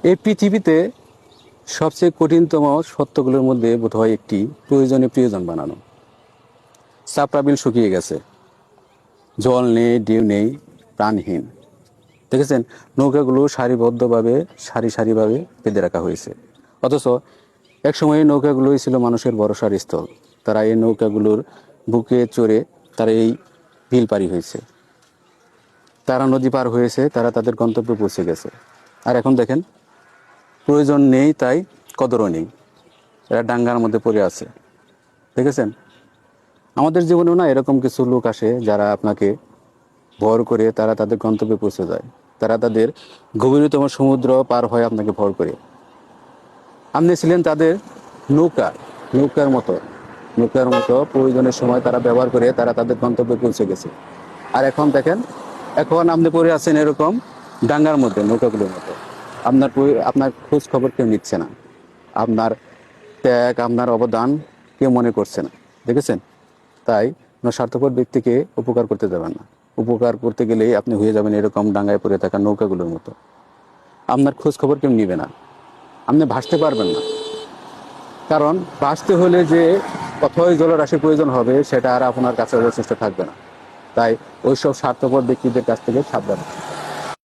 এই পৃথিবীতে সবচেয়ে কঠিনতম সত্যগুলোর মধ্যে বোধহয় একটি প্রয়োজনে প্রিয়জন বানানো। চাপড়া বিল শুকিয়ে গেছে, জল নেই, ডিউ নেই, প্রাণহীন। দেখেছেন, নৌকাগুলো সারিবদ্ধভাবে সারি সারিভাবে বেঁধে রাখা হয়েছে। অথচ একসময় এই নৌকাগুলোই ছিল মানুষের ভরসার স্থল। তারা এই নৌকাগুলোর বুকে চড়ে তারা এই বিল পারি হয়েছে, তারা নদী পার হয়েছে, তারা তাদের গন্তব্যে পৌঁছে গেছে। আর এখন দেখেন, প্রয়োজন নেই তাই কদরও নেই, এরা ডাঙ্গার মধ্যে পড়ে আছে। দেখেছেন, আমাদের জীবনেও না এরকম কিছু লোক আসে যারা আপনাকে ভর করে তারা তাদের গন্তব্যে পৌঁছে যায়। তারা তাদের গভীরতম সমুদ্র পার হয় আপনাকে ভর করে। আপনি ছিলেন তাদের নৌকা, নৌকার মতো নৌকার মতো প্রয়োজনের সময় তারা ব্যবহার করে তারা তাদের গন্তব্যে পৌঁছে গেছে। আর এখন দেখেন, এখন আপনি পড়ে আছেন এরকম ডাঙ্গার মধ্যে, নৌকাগুলোর মতো। আপনার খোঁজ খবর কেউ নিচ্ছে না, আপনার ত্যাগ, আপনার অবদান কেউ মনে করছে না। দেখেছেন, তাই আপনার স্বার্থপর ব্যক্তিকে উপকার করতে দেবেন না। উপকার করতে গেলেই আপনি হয়ে যাবেন এরকম ডাঙ্গায় পড়ে থাকা নৌকাগুলোর মতো। আপনার খোঁজ খবর কেউ নিবে না, আপনি ভাসতে পারবেন না। কারণ ভাসতে হলে যে অথই জলরাশির প্রয়োজন হবে সেটা আর আপনার কাছে যথেষ্ট থাকবে না। তাই ওইসব স্বার্থপর ব্যক্তিদের কাছ থেকে সাবধান।